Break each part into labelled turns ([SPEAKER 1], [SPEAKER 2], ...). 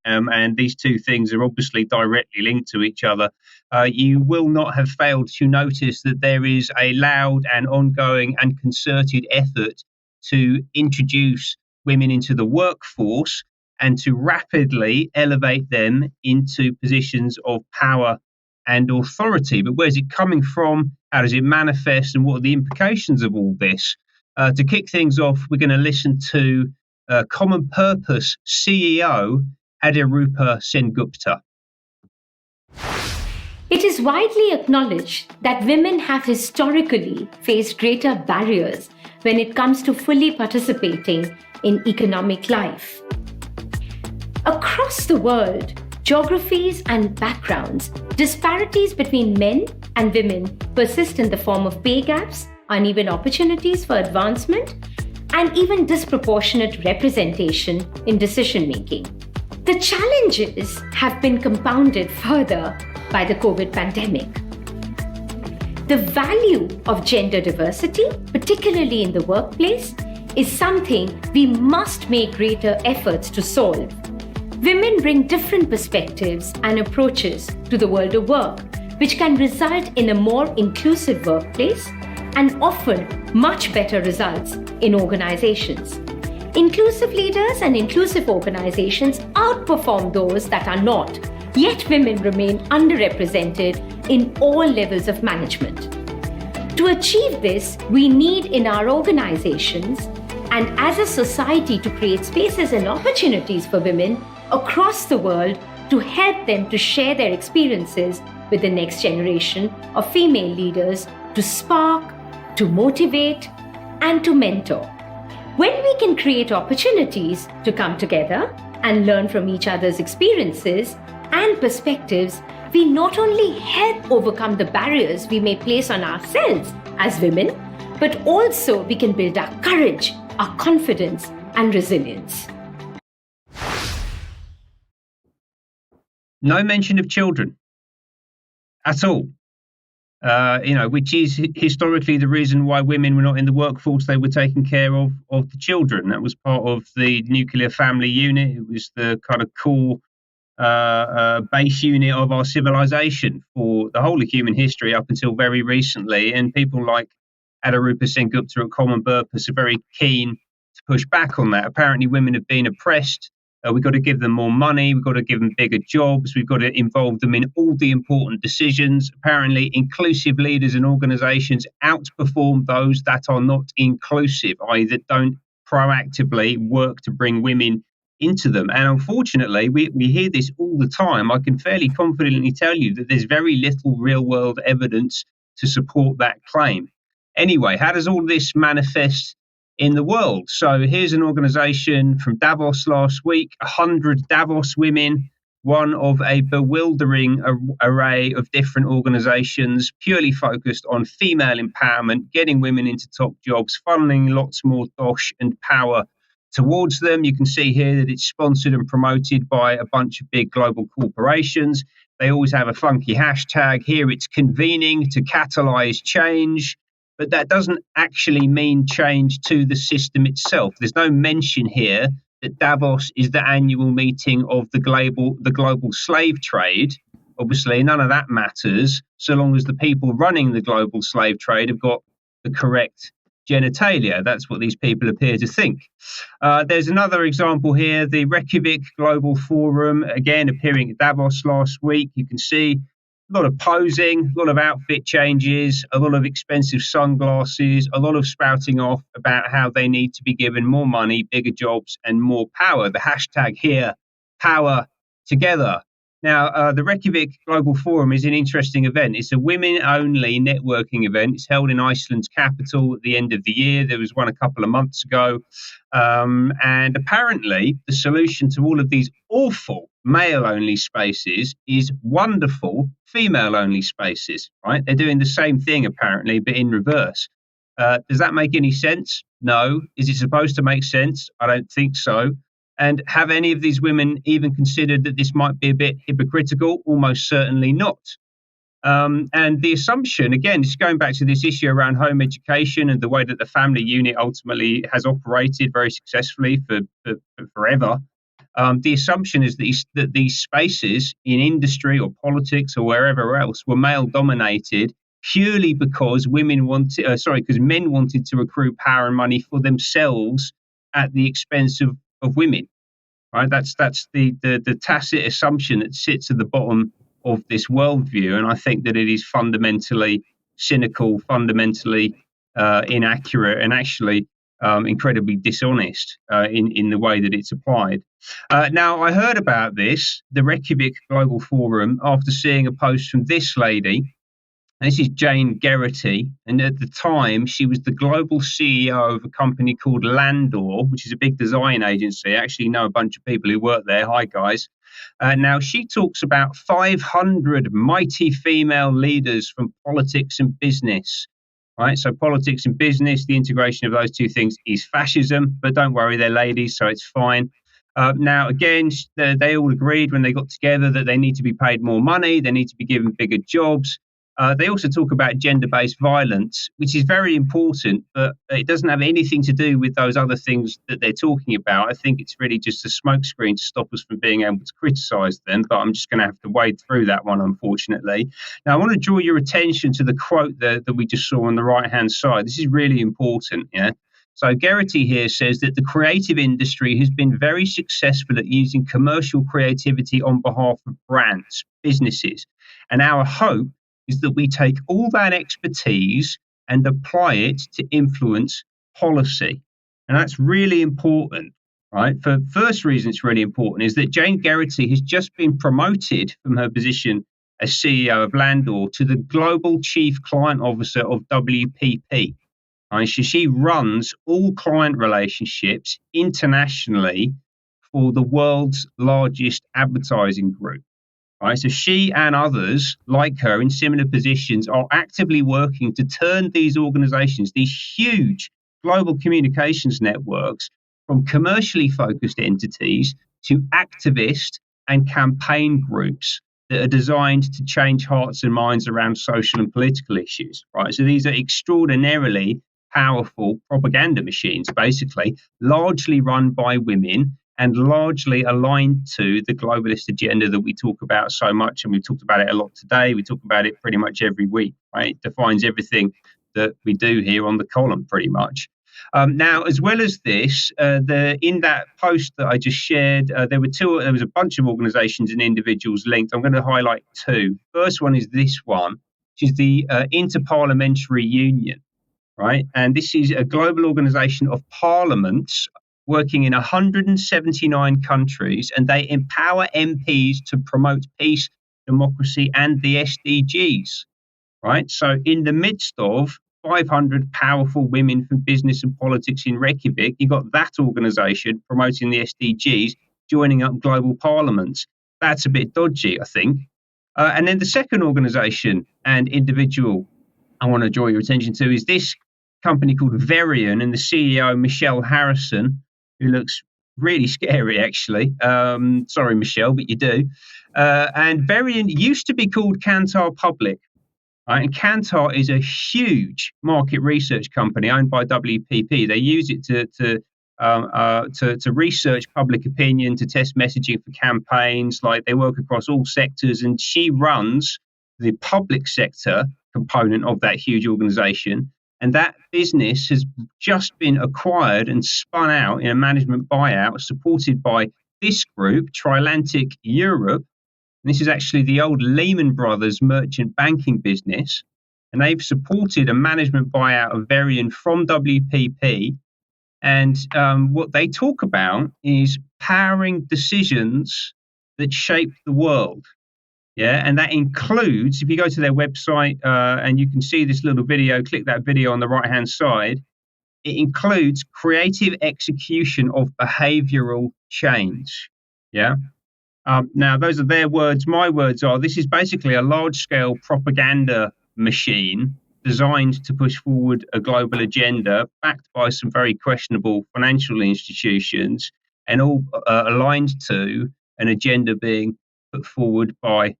[SPEAKER 1] and these two things are obviously directly linked to each other, you will not have failed to notice that there is a loud and ongoing and concerted effort to introduce women into the workforce and to rapidly elevate them into positions of power and authority. But where's it coming from? How does it manifest? And what are the implications of all this? To kick things off, we're going to listen to Common Purpose CEO Adirupa Sengupta.
[SPEAKER 2] It is widely acknowledged that women have historically faced greater barriers when it comes to fully participating in economic life. Across the world, geographies and backgrounds, disparities between men and women persist in the form of pay gaps, uneven opportunities for advancement, and even disproportionate representation in decision-making. The challenges have been compounded further by the COVID pandemic. The value of gender diversity, particularly in the workplace, is something we must make greater efforts to solve. Women bring different perspectives and approaches to the world of work, which can result in a more inclusive workplace and often much better results in organizations. Inclusive leaders and inclusive organizations outperform those that are not, yet women remain underrepresented in all levels of management. To achieve this, we need in our organizations and as a society to create spaces and opportunities for women across the world to help them to share their experiences with the next generation of female leaders to spark, to motivate, and to mentor. When we can create opportunities to come together and learn from each other's experiences and perspectives, we not only help overcome the barriers we may place on ourselves as women, but also we can build our courage, our confidence, and resilience.
[SPEAKER 1] No mention of children at all. Which is historically the reason why women were not in the workforce. They were taking care of the children. That was part of the nuclear family unit. It was the kind of core base unit of our civilization for the whole of human history up until very recently. And people like Adirupa Sengupta at Common Purpose are very keen to push back on that. Apparently, women have been oppressed. We've got to give them more money. We've got to give them bigger jobs. We've got to involve them in all the important decisions. Apparently, inclusive leaders and organizations outperform those that are not inclusive, i.e. that don't proactively work to bring women into them. And unfortunately, we hear this all the time. I can fairly confidently tell you that there's very little real world evidence to support that claim. Anyway, how does all this manifest in the world? So here's an organization from Davos last week, 100 Davos women, one of a bewildering array of different organizations, purely focused on female empowerment, getting women into top jobs, funneling lots more dosh and power towards them. You can see here that it's sponsored and promoted by a bunch of big global corporations. They always have a funky hashtag. Here it's convening to catalyze change. But that doesn't actually mean change to the system itself. There's no mention here that Davos is the annual meeting of the global slave trade. Obviously, none of that matters so long as the people running the global slave trade have got the correct genitalia. That's what these people appear to think. There's another example here, the Reykjavík Global Forum, again appearing at Davos last week. You can see a lot of posing, a lot of outfit changes, a lot of expensive sunglasses, a lot of spouting off about how they need to be given more money, bigger jobs, and more power. The hashtag here, power together. Now, the Reykjavík Global Forum is an interesting event. It's a women-only networking event. It's held in Iceland's capital at the end of the year. There was one a couple of months ago. And apparently, the solution to all of these awful male-only spaces is wonderful female-only spaces, right? They're doing the same thing, apparently, but in reverse. Does that make any sense? No. Is it supposed to make sense? I don't think so. And have any of these women even considered that this might be a bit hypocritical? Almost certainly not. And the assumption, again, is going back to this issue around home education and the way that the family unit ultimately has operated very successfully for forever. the assumption is that these spaces in industry or politics or wherever else were male dominated purely because men wanted to accrue power and money for themselves at the expense of women. Right? That's the tacit assumption that sits at the bottom of this worldview, and I think that it is fundamentally cynical, fundamentally inaccurate, and actually incredibly dishonest in the way that it's applied. Now, I heard about the Reykjavík Global Forum, after seeing a post from this lady. This is Jane Geraghty, and at the time she was the global CEO of a company called Landor, which is a big design agency. I actually know a bunch of people who work there. Hi, guys. Now, she talks about 500 mighty female leaders from politics and business. Right, so politics and business, the integration of those two things is fascism, but don't worry, they're ladies, so it's fine. Now, again, they all agreed when they got together that they need to be paid more money, they need to be given bigger jobs. They also talk about gender-based violence, which is very important, but it doesn't have anything to do with those other things that they're talking about. I think it's really just a smokescreen to stop us from being able to criticise them, but I'm just going to have to wade through that one, unfortunately. Now, I want to draw your attention to the quote that we just saw on the right-hand side. This is really important, yeah? So Geraghty here says that the creative industry has been very successful at using commercial creativity on behalf of brands, businesses, and our hope is that we take all that expertise and apply it to influence policy. And that's really important, right? For first reason it's really important is that Jane Geraghty has just been promoted from her position as CEO of Landor to the Global Chief Client Officer of WPP. Right? So she runs all client relationships internationally for the world's largest advertising group. Right, so she and others like her in similar positions are actively working to turn these organizations, these huge global communications networks, from commercially focused entities to activist and campaign groups that are designed to change hearts and minds around social and political issues. Right, so these are extraordinarily powerful propaganda machines, basically, largely run by women and largely aligned to the globalist agenda that we talk about so much. And we've talked about it a lot today. We talk about it pretty much every week, right? It defines everything that we do here on the column, pretty much. Now, as well as this, in that post that I just shared, there was a bunch of organizations and individuals linked. I'm going to highlight two. First one is this one, which is the Inter-Parliamentary Union, right? And this is a global organization of parliaments working in 179 countries, and they empower MPs to promote peace, democracy, and the SDGs, right? So in the midst of 500 powerful women from business and politics in Reykjavík, you got that organization promoting the SDGs, joining up global parliaments. That's a bit dodgy, I think. And then the second organization and individual I want to draw your attention to is this company called Varian, and the CEO, Michelle Harrison, who looks really scary, actually. Sorry, Michelle, but you do. And Varian used to be called Kantar Public. Right? And Kantar is a huge market research company owned by WPP. They use it to research public opinion, to test messaging for campaigns. Like, they work across all sectors, and she runs the public sector component of that huge organization. And that business has just been acquired and spun out in a management buyout supported by this group, Trilantic Europe. And this is actually the old Lehman Brothers merchant banking business. And they've supported a management buyout of Varian from WPP. And what they talk about is powering decisions that shape the world. Yeah, and that includes, if you go to their website and you can see this little video, click that video on the right-hand side, it includes creative execution of behavioral change. Yeah. Now, those are their words. My words are, this is basically a large-scale propaganda machine designed to push forward a global agenda backed by some very questionable financial institutions, and all aligned to an agenda being put forward by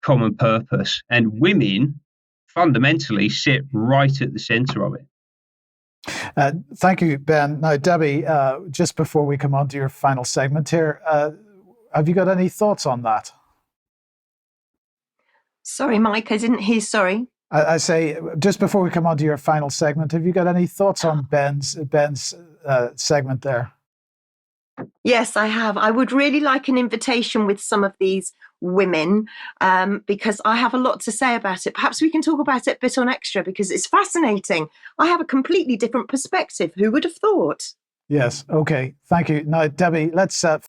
[SPEAKER 1] common purpose. And women fundamentally sit right at the center of it.
[SPEAKER 3] Thank you, Ben. Now, Debbie, just before we come on to your final segment here, Have you got any thoughts on that?
[SPEAKER 4] Sorry, Mike, I didn't hear. Sorry.
[SPEAKER 3] I say, just before we come on to your final segment, have you got any thoughts on Ben's segment there?
[SPEAKER 4] Yes, I have. I would really like an invitation with some of these women because I have a lot to say about it. Perhaps we can talk about it a bit on Extra because it's fascinating. I have a completely different perspective. Who would have thought?
[SPEAKER 3] Yes. Okay. Thank you. Now, Debbie, let's